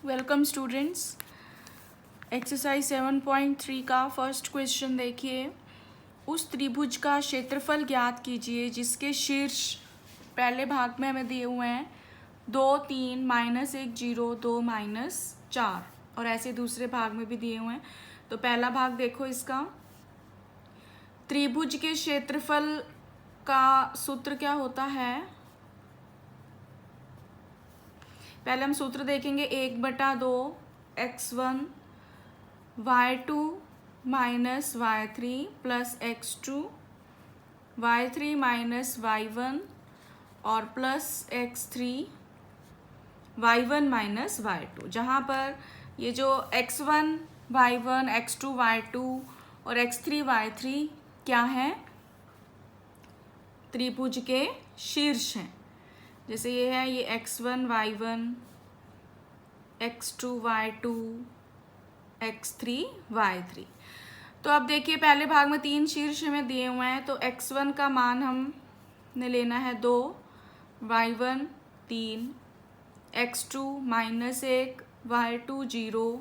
Welcome students. Exercise 7.3 का first question देखिए। उस त्रिभुज का क्षेत्रफल ज्ञात कीजिए जिसके शीर्ष पहले भाग में हमें दिए हुए हैं 2, 3, -1, 0, 2, -4 और ऐसे दूसरे भाग में भी दिए हुए हैं। तो पहला भाग देखो इसका। त्रिभुज के क्षेत्रफल का सूत्र क्या होता है? पहले हम सूत्र देखेंगे 1/2 x1 y2 minus y3 plus x2 y3 minus y1 और plus x3 y1 minus y2, जहाँ पर ये जो x1 y1 x2 y2 और x3 y3 क्या हैं? त्रिभुज के शीर्ष हैं। जैसे ये है, ये x1 y1 x2 y2 x3 y3। तो अब देखिए पहले भाग में 3 शीर्ष हमें दिए हुए हैं। तो x1 का मान हमने लेना है 2, y1 3, x2 -1 y2 0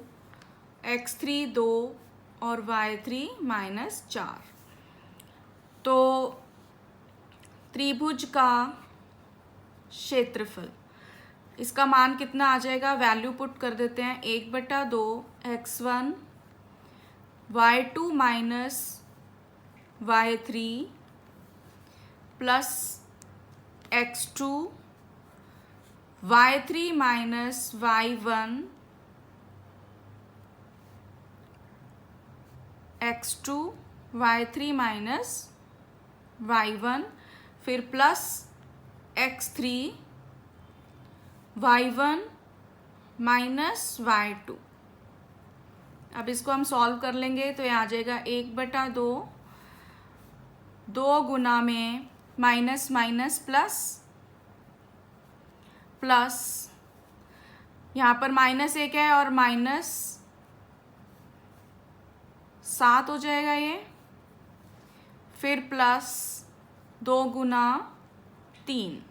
x3 2 और y3 -4। तो त्रिभुज का क्षेत्रफल, इसका मान कितना आ जाएगा? वैल्यू पुट कर देते हैं 1/2 x1 y2 minus y3 plus x2 y3 minus y1 x2 y3 minus y1 फिर plus x3 y1 minus y2। अब इसको हम सॉल्व कर लेंगे तो ये आ जाएगा 1/2, 2 गुना में माइनस माइनस प्लस प्लस, यहाँ पर -1 है और -7 हो जाएगा ये, फिर प्लस 2 गुना 3,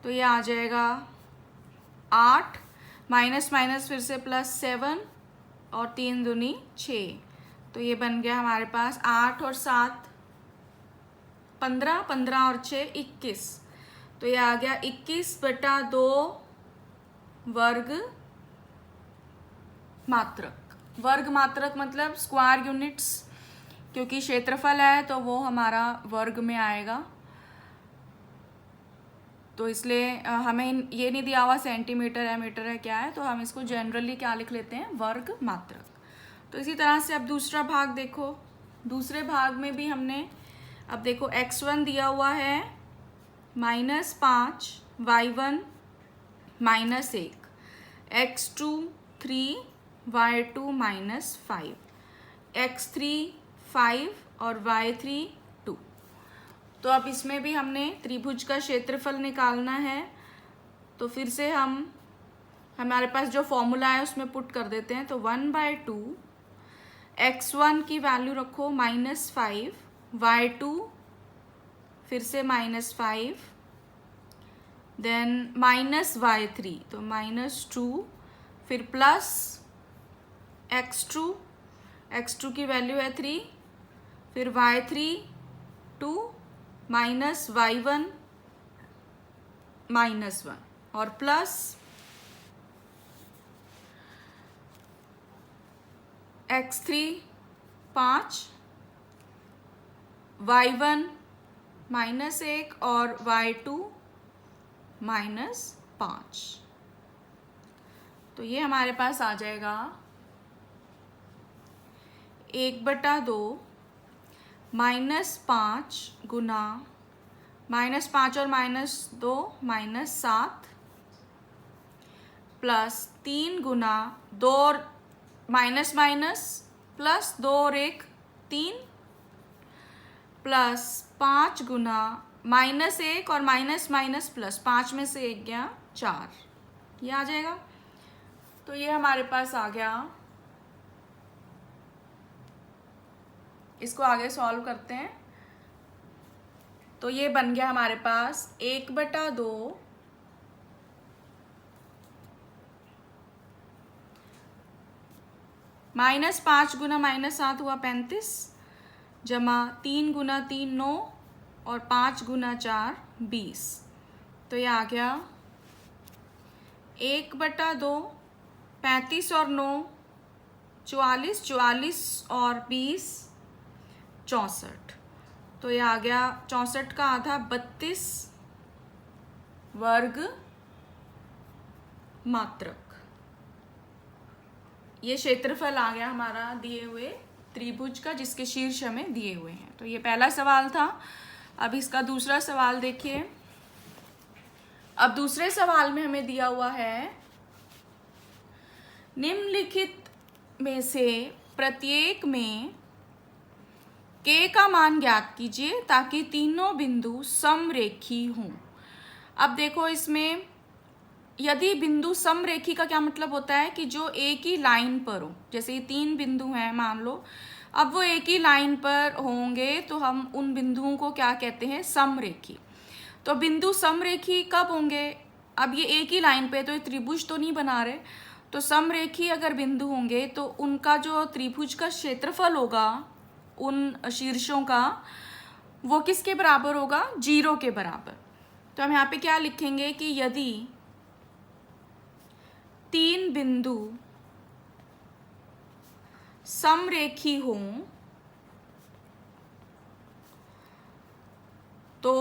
तो ये आ जाएगा 8 माइनस माइनस फिर से प्लस 7 और 3 दूनी 6। तो ये बन गया हमारे पास 8 और 7 15, 15 और 6 21। तो ये आ गया 21/2 वर्ग मात्रक। वर्ग मात्रक मतलब स्क्वायर यूनिट्स, क्योंकि क्षेत्रफल है तो वो हमारा वर्ग में आएगा। तो इसलिए हमें ये नहीं दिया हुआ सेंटीमीटर है, मीटर है, क्या है, तो हम इसको जनरली क्या लिख लेते हैं? वर्ग मात्रक। तो इसी तरह से अब दूसरा भाग देखो। दूसरे भाग में भी हमने, अब देखो x1 दिया हुआ है -5 y1 -1 x2 3 y2 -5 x3 5 और y3 2। तो अब इसमें भी हमने त्रिभुज का क्षेत्रफल निकालना है। तो फिर से हमारे पास जो फॉर्मूला है उसमें पुट कर देते हैं। तो 1/2 x1 की वैल्यू रखो -5 y2 फिर से -5 देन -y3 तो -2 फिर प्लस x2 की वैल्यू है 3 फिर y3 2 माइनस y1 -1 और प्लस x3 5 y1 -1 और y2 -5। तो ये हमारे पास आ जाएगा 1/2 -5 गुना -5 और -2 -7 प्लस 3 गुना 2 और माइनस माइनस प्लस 2 और 1 3 प्लस 5 गुना -1 और माइनस माइनस प्लस 5 में से 1 गया 4, ये आ जाएगा। तो ये हमारे पास आ गया। इसको आगे सॉल्व करते हैं। तो ये बन गया हमारे पास 1/2 -5 गुना -7 हुआ 35, जमा 3 गुना 3 9 और 5 गुना 4 20। तो ये आ गया 1/2, 35 और 9 44, 44 और 20 64। तो ये आ गया 64 का आधा 32 वर्ग मात्रक। ये क्षेत्रफल आ गया हमारा दिए हुए त्रिभुज का, जिसके शीर्ष हमें दिए हुए हैं। तो ये पहला सवाल था। अब इसका दूसरा सवाल देखिए। अब दूसरे सवाल में हमें दिया हुआ है, निम्नलिखित में से प्रत्येक में k का मान ज्ञात कीजिए ताकि तीनों बिंदु समरेखी हों। अब देखो, इसमें यदि बिंदु समरेखी का क्या मतलब होता है कि जो एक ही लाइन पर हो। जैसे ये 3 बिंदु हैं मान लो, अब वो एक ही लाइन पर होंगे तो हम उन बिंदुओं को क्या कहते हैं, समरेखी। तो बिंदु समरेखी कब होंगे, अब ये एक ही लाइन पे, तो ये त्रिभुज तो नहीं बना रहे। तो समरेखी अगर बिंदु होंगे तो उनका जो त्रिभुज का क्षेत्रफल होगा उन शीर्षों का, वो किसके बराबर होगा, 0 के बराबर। तो हम यहाँ पे क्या लिखेंगे कि यदि 3 बिंदु समरेखी हों तो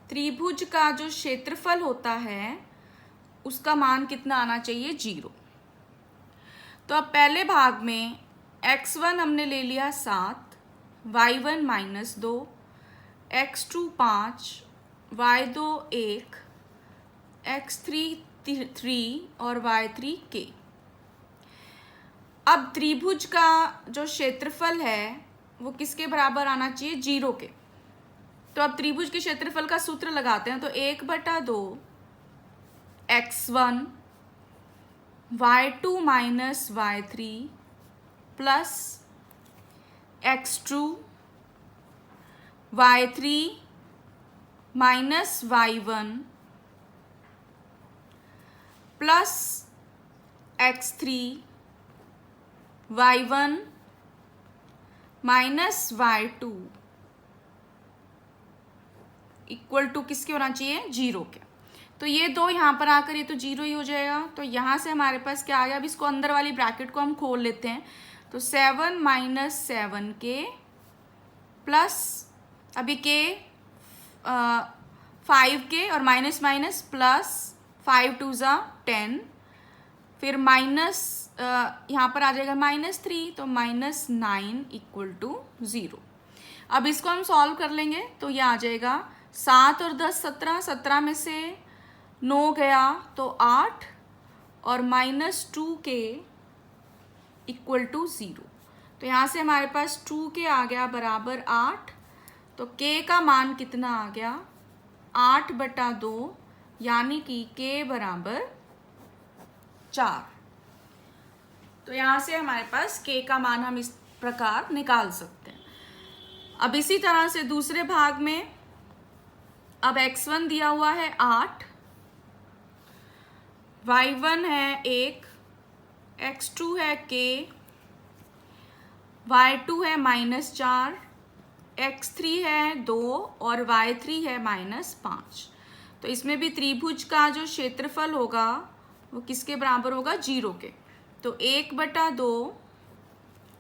त्रिभुज का जो क्षेत्रफल होता है उसका मान कितना आना चाहिए, 0। तो अब पहले भाग में x1 हमने ले लिया 7, y1 -2, x2 5, y2 1, x3 3 और y3 k। अब त्रिभुज का जो क्षेत्रफल है वो किसके बराबर आना चाहिए, 0 के। तो अब त्रिभुज के क्षेत्रफल का सूत्र लगाते हैं। तो 1/2 x1 y2 minus y3 plus x2 y3 minus y1 plus x3 y1 minus y2 equal to किसके होना चाहिए, 0 के। तो ये दो यहाँ पर आकर ये तो 0 ही हो जाएगा। तो यहाँ से हमारे पास क्या आ गया, अब इसको अंदर वाली ब्रैकेट को हम खोल लेते हैं। तो 7 माइनस 7k प्लस अभी k 5k और माइनस माइनस प्लस 5 2 ज़ा 10, फिर माइनस यहाँ पर आ जाएगा -3, तो -9 इक्वल टू 0। अब इसको हम सॉल्व कर लेंगे तो ये आ जाएगा 7 और 10 17, 17 में से 9 गया तो 8 और -2k इक्वल टू 0। तो यहाँ से हमारे पास 2k आ गया बराबर 8। तो k का मान कितना आ गया, 8/2, यानी कि k बराबर 4। तो यहाँ से हमारे पास k का मान हम इस प्रकार निकाल सकते हैं। अब इसी तरह से दूसरे भाग में अब x1 दिया हुआ है 8, y1 है 1, x2 है k, y2 है -4, x3 है 2 और y3 है -5। तो इसमें भी त्रिभुज का जो क्षेत्रफल होगा वो किसके बराबर होगा, 0 के। तो 1/2,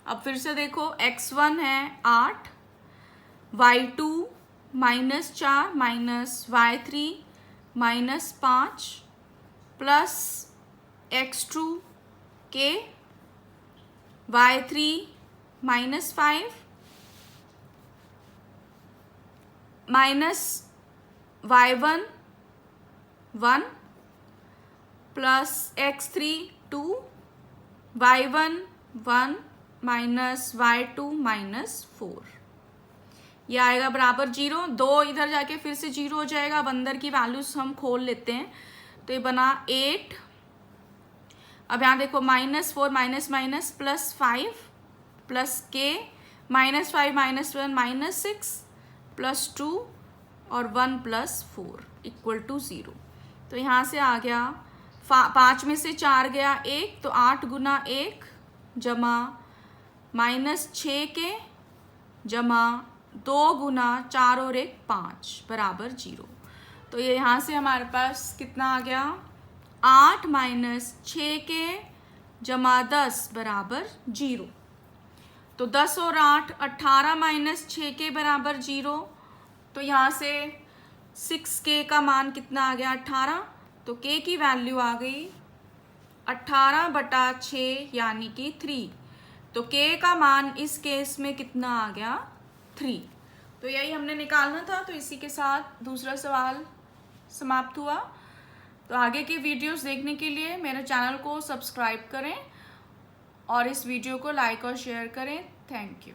अब फिर से देखो x1 है 8, y2 -4 minus y3 -5 plus x2 k, y3 -5 minus y1 1 plus x3 2, y1 1 minus y2 -4। ये आएगा बराबर 0। 2 इधर जाके फिर से 0 हो जाएगा। अब अंदर की वैल्यूज हम खोल लेते हैं। तो ये बना 8, अब यहाँ देखो -4 minus minus plus 5 plus k, -5 -1 -6 plus 2 और 1 प्लस 4 इक्वल टू 0। तो यहाँ से आ गया 5 में से 4 गया 1, तो 8 गुना 1 जमा -6k जमा 2 गुना 4 और 1 5 बराबर 0। तो ये यहाँ से हमारे पास कितना आ गया, 8 - 6k जमा 10 बराबर 0। तो 10 और 8 18 - 6k बराबर 0। तो यहाँ से 6k का मान कितना आ गया, 18। तो k की वैल्यू आ गई 18/6 यानी कि 3। तो k का मान इस केस में कितना आ गया, 3। तो यही हमने निकालना था। तो इसी के साथ दूसरा सवाल समाप्त हुआ। तो आगे के वीडियोस देखने के लिए मेरे चैनल को सब्सक्राइब करें और इस वीडियो को लाइक और शेयर करें। Thank you.